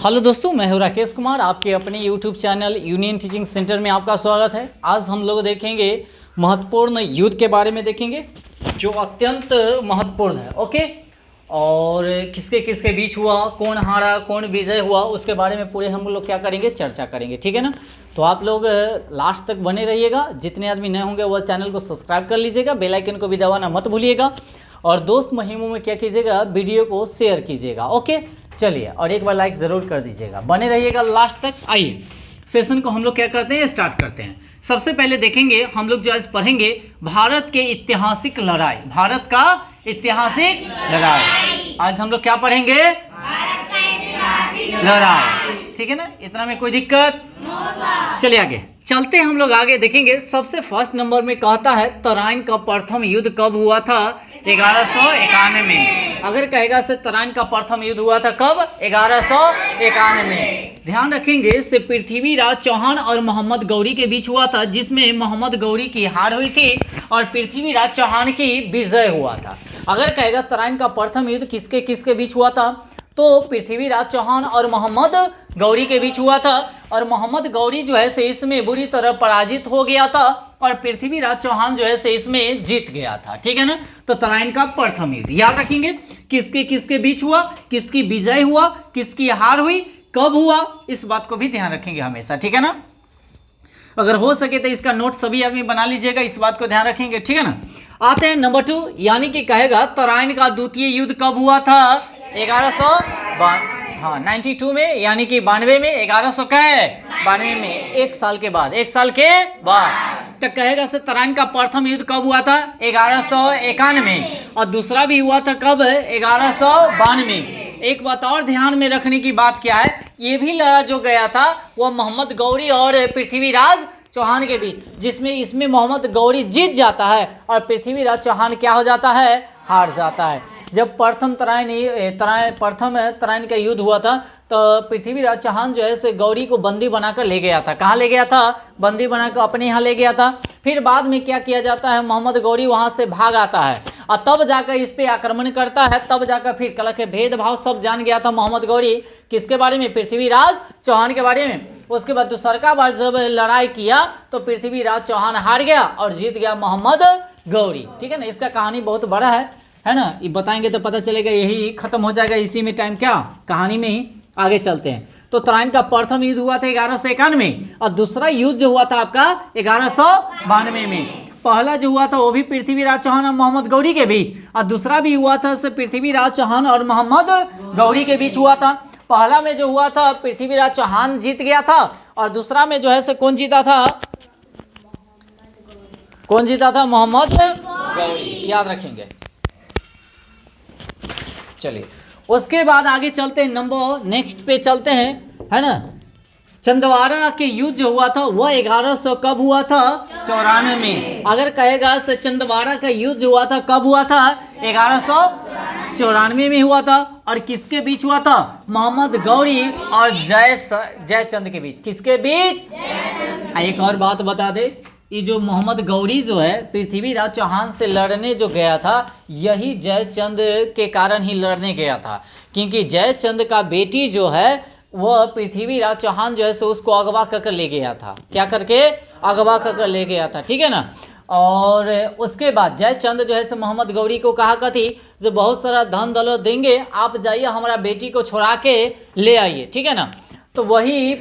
Hello दोस्तों, मैं हूं राकेश कुमार। आपके अपने YouTube channel union teaching centre में आपका स्वागत है। आज हम लोग देखेंगे महत्वपूर्ण युद्ध के बारे में देखेंगे जो अत्यंत महत्वपूर्ण है। ओके, और किसके किसके बीच हुआ, कौन हारा कौन विजय हुआ, उसके बारे में पूरे हम लोग क्या करेंगे, चर्चा करेंगे। ठीक है ना। तो आप लोग लास्ट तक बने रहिएगा। जितने आदमी नए होंगे वह चैनल को सब्सक्राइब कर लीजिएगा, बेल आइकन को भी दबाना मत भूलिएगा, और दोस्त महिमों में क्या कीजिएगा, वीडियो को शेयर कीजिएगा। ओके, चलिए, और एक बार लाइक ज़रूर कर दीजिएगा। बने रहिएगा लास्ट तक। आइए सेशन को हम लोग क्या करते हैं, स्टार्ट करते हैं। सबसे पहले देखेंगे हम लोग जो आज पढ़ेंगे भारत के ऐतिहासिक लड़ाई, भारत का ऐतिहासिक लड़ाई। आज हम लोग क्या पढ़ेंगे, भारत का ऐतिहासिक लड़ाई। ठीक है ना, इतना में कोई दिक्कत? चलिए आगे चलते हैं। हम लोग आगे देखेंगे। सबसे फर्स्ट नंबर में कहता है तराइन का प्रथम युद्ध कब हुआ था? 1191 में। अगर कहेगा से तराइन का प्रथम युद्ध हुआ था कब? 1191 में। ध्यान रखेंगे से पृथ्वीराज चौहान और मोहम्मद गौरी के बीच हुआ था, जिसमें मोहम्मद गौरी की हार हुई थी और पृथ्वीराज चौहान की विजय हुआ था। अगर कहेगा तराइन का प्रथम युद्ध किसके किसके बीच हुआ था, तो पृथ्वीराज चौहान और मोहम्मद गौरी के बीच हुआ था। और मोहम्मद गौरी जो है से इसमें बुरी तरह पराजित हो गया था और पृथ्वीराज चौहान जो है से इसमें जीत गया था। ठीक है ना। तो तराइन का प्रथम युद्ध याद रखेंगे, किसके किसके बीच हुआ, किसकी विजय हुआ, किसकी हार हुई, कब हुआ, इस बात को भी ध्यान रखेंगे हमेशा। ठीक है ना। अगर हो सके तो इसका नोट सभी आदमी बना लीजिएगा, इस बात को ध्यान रखेंगे। ठीक है ना। आते हैं नंबर 2, यानी कि कहेगा तराइन का द्वितीय युद्ध कब हुआ था? 92 में, यानी कि 92 में, 1192 में, एक साल के बाद, एक साल के बाद। तो कहेगा से तराइन का प्रथम युद्ध कब हुआ था? 1191 में। और दूसरा भी हुआ था कब? 1192 में। एक बात और ध्यान में रखने की बात क्या है, ये भी लड़ा जो गया था वह मोहम्मद गौरी और पृथ्वीराज चौहान के बीच, जिसमें इसमें मोहम्मद गौरी जीत जाता है और पृथ्वीराज चौहान क्या हो जाता है, हार जाता है। जब प्रथम तराइन का युद्ध हुआ था तो पृथ्वीराज चौहान जो है से गौरी को बंदी बनाकर ले गया था। कहाँ ले गया था? बंदी बनाकर अपने यहाँ ले गया था। फिर बाद में क्या किया जाता है, मोहम्मद गौरी वहाँ से भाग आता है और तब जाकर इस पे आक्रमण करता है। तब जाकर फिर कल के भेदभाव सब जान गया था मोहम्मद गौरी, किसके बारे में? पृथ्वीराज चौहान के बारे में। उसके बाद दूसरा बार जब लड़ाई किया तो पृथ्वीराज चौहान हार गया और जीत गया मोहम्मद गौरी। ठीक है ना। इसका कहानी बहुत बड़ा है ना, ये बताएंगे तो पता चलेगा, यही खत्म हो जाएगा इसी में टाइम, क्या कहानी में ही। आगे चलते हैं। तो तराइन का प्रथम युद्ध हुआ था 1191 में और दूसरा युद्ध जो हुआ था आपका 1192 में। पहला जो हुआ था वो भी पृथ्वीराज चौहान और मोहम्मद गौरी के बीच, और दूसरा भी हुआ था पृथ्वीराज चौहान और मोहम्मद गौरी के बीच हुआ था। पहला में जो हुआ था पृथ्वीराज चौहान जीत गया था और दूसरा में जो है से कौन जीता था? कौन जीता था? मोहम्मद गौरी। याद रखेंगे। चलिए उसके बाद आगे चलते हैं, नंबर नेक्स्ट पे चलते हैं, है ना। चंदवाड़ा के युद्ध जो हुआ था वह 1100 कब हुआ था? 94 में। अगर कहेगा से चंदवाड़ा का युद्ध जो हुआ था कब हुआ था? 1194 में हुआ था। और किसके बीच हुआ था? मोहम्मद गौरी और जयचंद के बीच। किसके बीच? एक और बात बता दे, ये जो मोहम्मद गौरी जो है पृथ्वीराज चौहान से लड़ने जो गया था, यही जयचंद के कारण ही लड़ने गया था, क्योंकि जयचंद का बेटी जो है वह पृथ्वीराज चौहान जो है सो उसको अगवा कर ले गया था। क्या करके? अगवा कर ले गया था। ठीक है ना। और उसके बाद जयचंद जो है सो मोहम्मद गौरी को कहा कथी, जो बहुत सारा धन दौलत देंगे, आप जाइए हमारा बेटी को छोड़ा के ले आइए। ठीक है ना। तो वही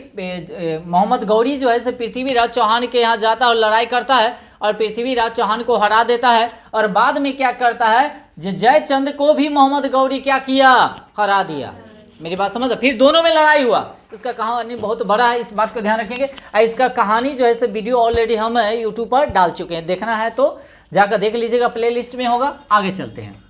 मोहम्मद गौरी जो है से पृथ्वीराज चौहान के यहाँ जाता है और लड़ाई करता है और पृथ्वीराज चौहान को हरा देता है। और बाद में क्या करता है, जयचंद को भी मोहम्मद गौरी क्या किया, हरा दिया। मेरी बात समझ? फिर दोनों में लड़ाई हुआ। इसका कहानी बहुत बड़ा है, इस बात को ध्यान रखेंगे। इसका कहानी जो है से वीडियो ऑलरेडी हम यूट्यूब पर डाल चुके हैं, देखना है तो जाकर देख लीजिएगा, प्ले लिस्ट में होगा। आगे चलते हैं।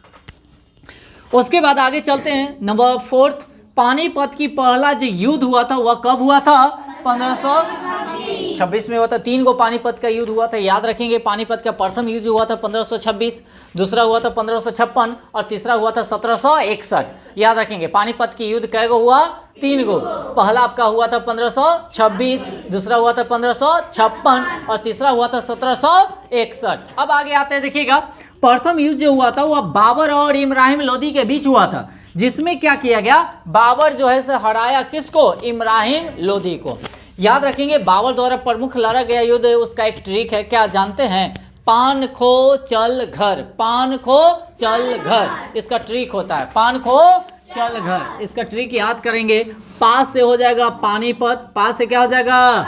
उसके बाद आगे चलते हैं, नंबर 4, पानीपत की पहला जो युद्ध हुआ था वह कब हुआ था? 1526 में हुआ था। 3 गो पानीपत का युद्ध हुआ था, याद रखेंगे। पानीपत का प्रथम युद्ध हुआ था 1526, दूसरा हुआ था 1556 और तीसरा हुआ था 1761। याद रखेंगे। पानीपत की युद्ध कै गो हुआ? 3 गो। पहला आपका हुआ था 1526, दूसरा हुआ था 1556 और तीसरा हुआ था 1761। अब आगे आते हैं, देखिएगा। प्रथम युद्ध जो हुआ था वह बाबर और इब्राहिम लोदी के बीच हुआ था। जिसमें क्या किया गया, बाबर जो है से हराया किसको, इब्राहिम लोदी को। याद रखेंगे बाबर द्वारा प्रमुख लड़ा गया युद्ध, उसका एक ट्रिक है, क्या जानते हैं, पान खो चल घर, पान खो चल घर, इसका ट्रिक होता है, पान खो चल घर, इसका ट्रिक याद करेंगे। पास से हो जाएगा पानीपत, पास से क्या हो जाएगा,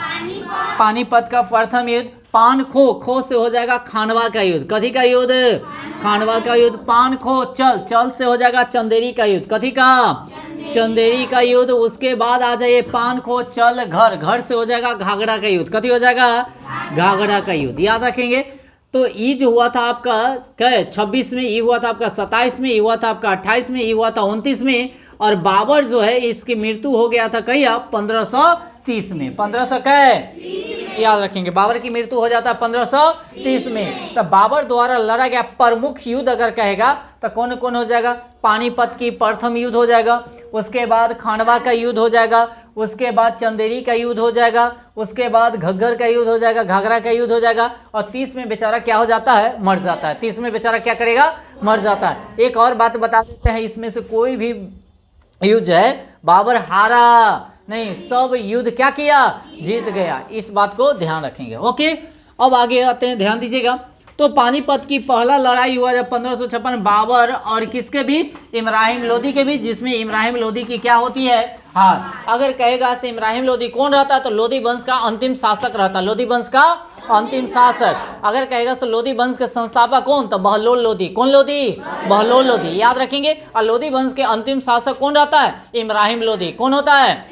पानीपत का प्रथम युद्ध। पान खो, खो से हो जाएगा खानवा का युद्ध, कथी का युद्ध, खानवा का युद्ध। पान खो चल, चल से हो जाएगा चंदेरी का युद्ध, कथी का, चंदेरी का युद्ध। उसके बाद आ जाइए पान खो चल घर, घर से हो जाएगा घाघरा का युद्ध, कथी हो जाएगा, घाघरा का युद्ध। याद रखेंगे। तो ये जो हुआ था आपका क्या, 26 में, ये हुआ था आपका 27 में, ये हुआ था आपका 28 में, ये हुआ था 29 में, और बाबर जो है इसकी मृत्यु हो गया था कहिया 1530 में, 1500 क्या, याद रखेंगे बाबर की मृत्यु हो जाता है 1530 में। तो बाबर द्वारा लड़ा गया प्रमुख युद्ध अगर कहेगा तो कौन कौन हो जाएगा, पानीपत की प्रथम युद्ध हो जाएगा, उसके बाद खानवा का युद्ध हो जाएगा, उसके बाद चंदेरी का युद्ध हो जाएगा, उसके बाद घग्गर का युद्ध हो जाएगा, घाघरा का युद्ध हो जाएगा, और 30 में बेचारा क्या हो जाता है, मर जाता है। 30 में बेचारा क्या करेगा, मर जाता है। एक और बात बता देते हैं, इसमें से कोई भी युद्ध है बाबर हारा नहीं, सब युद्ध क्या किया, जीत गया, इस बात को ध्यान रखेंगे। ओके, अब आगे आते हैं, ध्यान दीजिएगा। तो पानीपत की पहला लड़ाई हुआ जब 1556 बाबर और किसके बीच, इब्राहिम लोदी के बीच, जिसमें इब्राहिम लोदी की क्या होती है, हाँ। अगर कहेगा से इब्राहिम लोदी कौन रहता है, तो लोदी वंश का अंतिम शासक रहता, लोदी वंश का अंतिम शासक। अगर कहेगा से लोदी वंश के संस्थापक कौन, तो बहलोल लोदी, कौन लोदी, बहलोल लोदी, याद रखेंगे। और लोदी वंश के अंतिम शासक कौन रहता है, इब्राहिम लोदी, कौन होता है,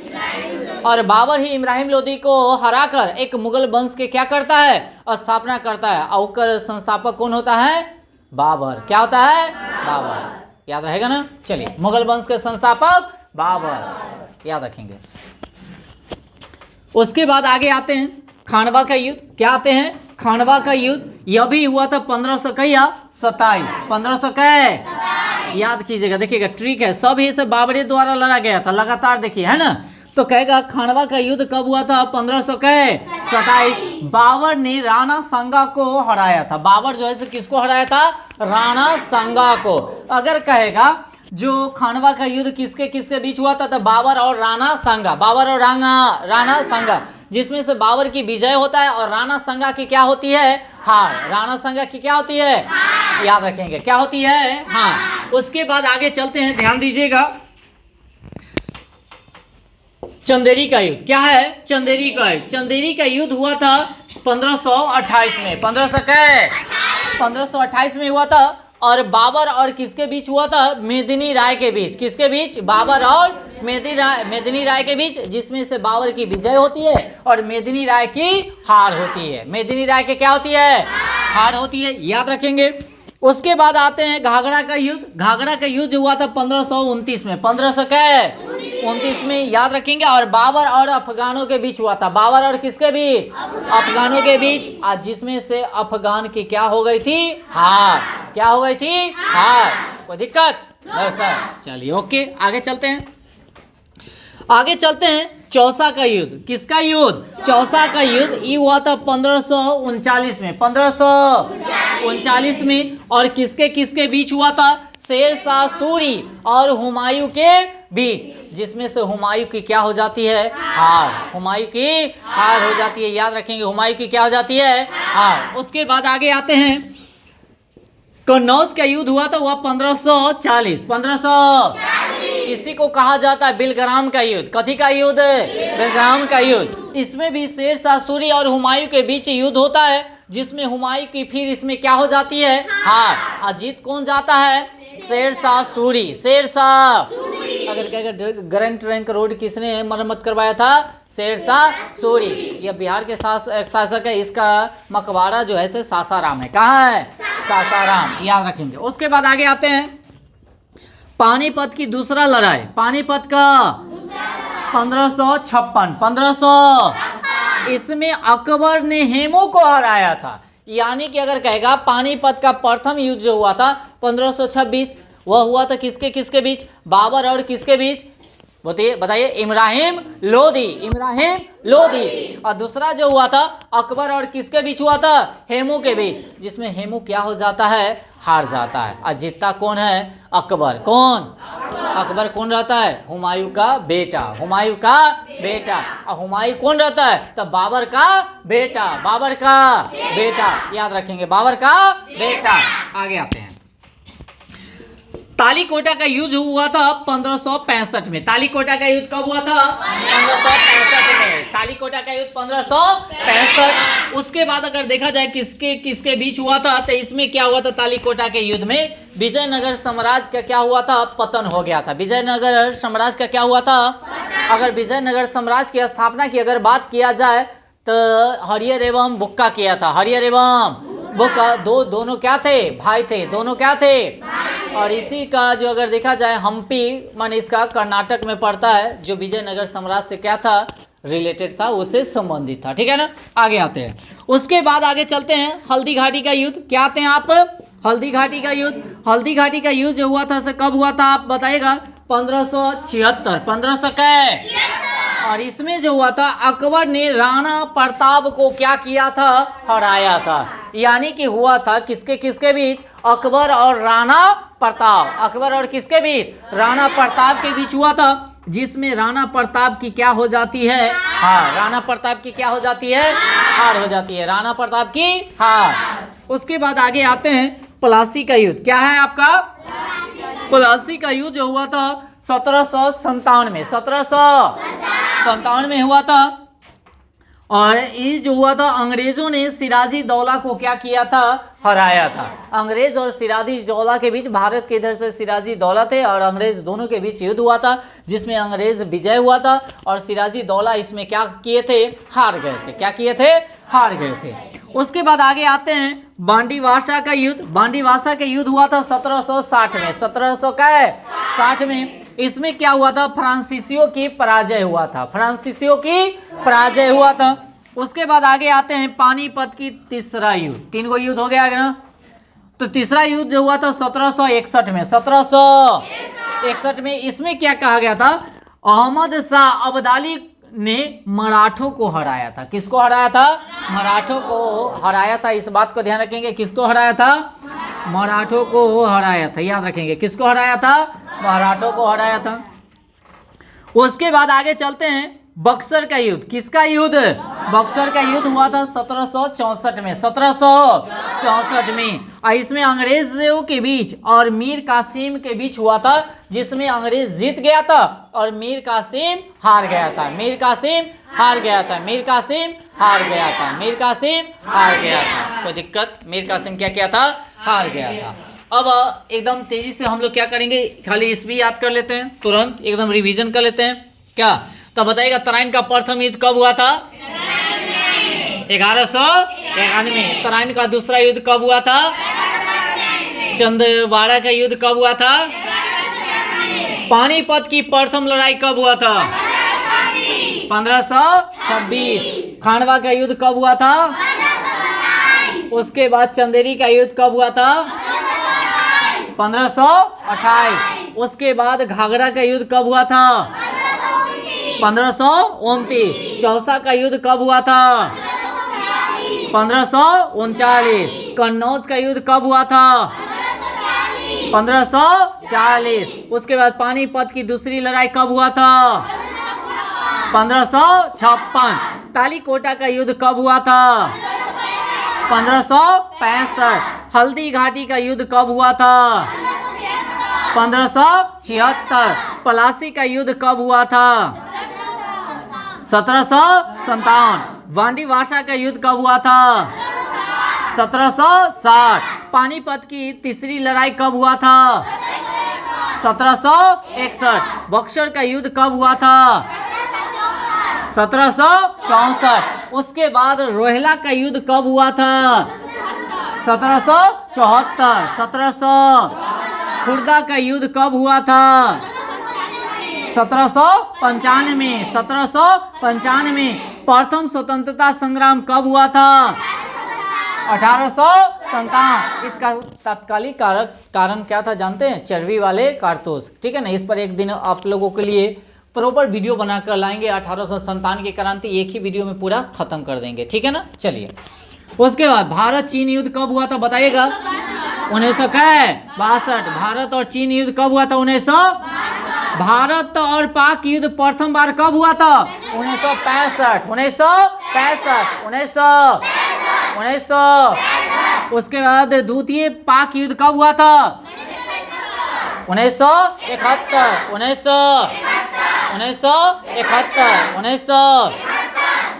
और बाबर ही इब्राहिम लोदी को हराकर एक मुगल वंश के क्या करता है, स्थापना करता है, और उसका संस्थापक कौन होता है, बाबर, क्या होता है, बाबर, याद रहेगा ना। चलिए, मुगल वंश के संस्थापक बाबर, याद रखेंगे। उसके बाद आगे आते हैं खानवा का युद्ध, क्या आते हैं, खानवा का युद्ध, यह भी हुआ था 1527, 1500 क्या, याद कीजिएगा, देखिएगा ट्रिक है, सब ये सब बाबरे द्वारा लड़ा गया था लगातार, देखिए है ना। तो कहेगा खानवा का युद्ध कब हुआ था, 1527। बाबर ने राणा संगा को हराया था, बाबर जो है किसको हराया था, राणा संगा को। अगर कहेगा जो खानवा का युद्ध किसके किसके बीच हुआ था, तो बाबर और राणा संगा, बाबर और राणा संगा, जिसमें से बाबर की विजय होता है और राणा संगा की क्या होती है, हार, राणा संगा की क्या होती है, याद रखेंगे, क्या होती है, हाँ। उसके बाद आगे चलते हैं, ध्यान दीजिएगा। चंदेरी का युद्ध क्या है, चंदेरी का युद्ध, चंदेरी का युद्ध हुआ था 1528 में, 1528 में हुआ था, और बाबर और किसके बीच हुआ था, मेदिनी राय के बीच, किसके बीच, बाबर और मेदिनी राय के बीच, जिसमें से बाबर की विजय होती है और मेदिनी राय की हार होती है, मेदिनी राय की क्या होती है, हार होती है, याद रखेंगे। उसके बाद आते हैं घाघरा का युद्ध, घाघरा का युद्ध हुआ था 1529 में, 1529 में, याद रखेंगे। और बाबर और अफगानों के बीच हुआ था, बाबर और किसके बीच, अफगानों के बीच, आज जिसमें से अफगान की क्या हो गई थी, हार, क्या हो गई थी, हार, कोई दिक्कत नहीं सर। चलिए ओके, आगे चलते हैं, आगे चलते हैं। चौसा का युद्ध, किसका युद्ध, चौसा का युद्ध, ये हुआ था 1539 में, 1539 में, और किसके किसके बीच हुआ था, शेर शाह सूरी और हुमायूं के बीच, जिसमें से हुमायूं की क्या हो जाती है, हार, हुमायूं की हार हो जाती है, याद रखेंगे, हुमायूं की क्या हो जाती है, हार। उसके बाद आगे आते हैं, कन्नौज का युद्ध हुआ था, हुआ 1540, 1540, इसी को कहा जाता है बिलग्राम का युद्ध, कथी का युद्ध, बिलग्राम का युद्ध। इसमें भी शेर शाह सूरी और हुमायूं के बीच युद्ध होता है, जिसमें हुमायूं की फिर इसमें क्या हो जाती है, हार, और जीत कौन जाता है, शेर शाह सूरी, शेर शाह। अगर कहेगा ग्रैंड ट्रैंक रोड किसने मरम्मत करवाया था, शेर शाह सूरी, यह बिहार के शासक है, इसका मकबरा जो है से सासाराम है, कहाँ है, सासाराम, याद रखेंगे। उसके बाद आगे आते हैं पानीपत की दूसरा लड़ाई, पानीपत का 1556, 1500, इसमें अकबर ने हेमू को हराया था, यानी कि अगर कहेगा पानीपत का प्रथम युद्ध जो हुआ था 1526, वह हुआ था किसके किसके बीच, बाबर और किसके बीच, बताइए, इब्राहिम लोदी, इब्राहिम लोदी, और दूसरा जो हुआ था अकबर और किसके बीच हुआ था, हेमू के बीच, जिसमें हेमू क्या हो जाता है, हार जाता है। और जीतता कौन है, अकबर। कौन, अकबर कौन रहता है, हुमायूं का बेटा, हुमायूं का बेटा। और हुमायूं कौन रहता है, तो बाबर का बेटा, बाबर का बेटा, याद रखेंगे, बाबर का बेटा। आगे आते हैं, तालीकोटा का युद्ध हुआ था 1565 में। तालीकोटा का युद्ध कब हुआ था, 1565 में। तालीकोटा का युद्ध 1565। उसके बाद अगर देखा जाए किसके किसके बीच हुआ था, तो इसमें क्या हुआ था, तालीकोटा के युद्ध में विजयनगर साम्राज्य का क्या हुआ था, पतन हो गया था। विजयनगर साम्राज्य का क्या हुआ था, अगर विजयनगर साम्राज्य की स्थापना की अगर बात किया जाए तो हरियर एवं बुक्का किया था। हरियर एवं बुक्का दोनों क्या थे, भाई थे, दोनों क्या थे। और इसी का जो अगर देखा जाए हम्पी, मान इसका कर्नाटक में पड़ता है, जो विजयनगर साम्राज्य से क्या था, रिलेटेड था, उससे संबंधित था। ठीक है ना। आगे आते हैं, उसके बाद आगे चलते हैं, हल्दी घाटी का युद्ध। क्या आते हैं आप, हल्दी घाटी का युद्ध। हल्दी घाटी का युद्ध जो हुआ था से कब हुआ था, आप बताइएगा, 1576। 1500 क्या, और इसमें जो हुआ था अकबर ने राणा प्रताप को क्या किया था, हराया था। यानी कि हुआ था किसके किसके बीच, अकबर और राणा प्रताप। अकबर और किसके बीच, राणा प्रताप के बीच हुआ था, जिसमें राणा प्रताप की क्या हो जाती है, हार। राणा प्रताप की क्या हो जाती है, हार हो जाती है, राणा प्रताप की हार। उसके बाद आगे आते हैं, प्लासी का युद्ध। क्या है आपका, प्लासी का युद्ध जो हुआ था 1757 में। 1757 में हुआ था। और ये जो हुआ था, अंग्रेजों ने सिराजी दौला को क्या किया था, हराया था। अंग्रेज और सिराजी दौला के बीच, भारत के इधर से सिराजी दौला थे और अंग्रेज दोनों के बीच युद्ध हुआ था, जिसमें अंग्रेज विजय हुआ था और सिराजी दौला इसमें क्या किए थे, हार गए थे। क्या किए थे, हार गए थे। उसके बाद आगे आते हैं, बांडीवासा का युद्ध। बांडीवासा का युद्ध हुआ था 1760 में। 1760 में। इसमें क्या हुआ था, फ्रांसीसियों की पराजय हुआ था। फ्रांसीसियों की पराजय हुआ था। उसके बाद आगे आते हैं, पानीपत की तीसरा युद्ध। 3 गो युद्ध हो गया ना। तो तीसरा युद्ध जो हुआ था 1761 में। 1761 में। इसमें क्या कहा गया था, अहमद शाह अब्दाली ने मराठों को हराया था। किसको हराया था, मराठों को हराया था। इस बात को ध्यान रखेंगे, किसको हराया था, मराठों को हराया था। याद रखेंगे, किसको हराया था, मराठों को हराया था। उसके बाद आगे चलते हैं, बक्सर का युद्ध। किसका युद्ध, बक्सर का युद्ध हुआ था 1764 में। 1764 में। और इसमें अंग्रेजों के बीच और मीर कासिम के बीच हुआ था, जिसमें अंग्रेज जीत गया था और मीर कासिम हार गया था। मीर कासिम हार गया था। मीर कासिम हार गया था। मीर कासिम हार गया था। कोई दिक्कत, मीर कासिम क्या किया था, हार गया था। अब एकदम तेजी से हम लोग क्या करेंगे, खाली इस भी याद कर लेते हैं, तुरंत एकदम रिवीजन कर लेते हैं। क्या, तो बताइएगा, तराइन का प्रथम युद्ध कब हुआ था, 1191। तराइन का दूसरा युद्ध कब हुआ था, चंदवाड़ा का युद्ध कब हुआ था, पानीपत की प्रथम लड़ाई कब हुआ था, 1526। खांडवा का युद्ध कब हुआ था, उसके बाद चंदेरी का युद्ध कब हुआ था, 1528। उसके बाद घाघरा का युद्ध कब हुआ था, 1529। चौसा का युद्ध कब हुआ था, 1539। कन्नौज का युद्ध कब हुआ था, 1540। उसके बाद पानीपत की दूसरी लड़ाई कब हुआ था, 1556। तालीकोटा का युद्ध कब हुआ था, 1565। हल्दी घाटी का युद्ध कब हुआ था, 1576। प्लासी का युद्ध कब हुआ था, 1757। वांडीवासा का युद्ध कब हुआ था, 1760। पानीपत की तीसरी लड़ाई कब हुआ था, 1761। बक्सर का युद्ध कब हुआ था, 1764। उसके बाद रोहिला का युद्ध कब हुआ था, 1774। 1700। खुर्दा का युद्ध कब हुआ था, 1795। 1795। प्रथम स्वतंत्रता संग्राम कब हुआ था, 1857। इसका तात्कालिक कारण क्या था जानते हैं, चर्बी वाले कारतूस। ठीक है ना, इस पर एक दिन आप लोगों के लिए प्रॉपर वीडियो बनाकर लाएंगे। 1857 की क्रांति एक ही वीडियो में पूरा खत्म कर देंगे, ठीक है ना। चलिए, उसके बाद भारत चीन युद्ध कब हुआ था बताइएगा। 1962। भारत और चीन युद्ध कब हुआ था? 1900। भारत और पाक युद्ध प्रथम बार कब हुआ था? 1965। 1965। उसके बाद द्वितीय पाक युद्ध कब हुआ था? 1971। 1971।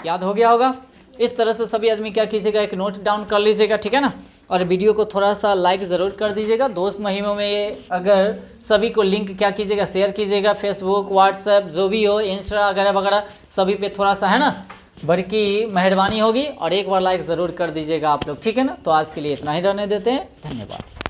याद हो गया होगा। इस तरह से सभी आदमी क्या कीजिएगा, एक नोट डाउन कर लीजिएगा, ठीक है ना। और वीडियो को थोड़ा सा लाइक ज़रूर कर दीजिएगा। दोस्त महिमों में ये अगर सभी को लिंक क्या कीजिएगा, शेयर कीजिएगा। फेसबुक, व्हाट्सएप जो भी हो, इंस्टा वगैरह वगैरह सभी पे थोड़ा सा, है ना, बड़ी मेहरबानी होगी। और एक बार लाइक ज़रूर कर दीजिएगा आप लोग, ठीक है ना। तो आज के लिए इतना ही रहने देते हैं। धन्यवाद।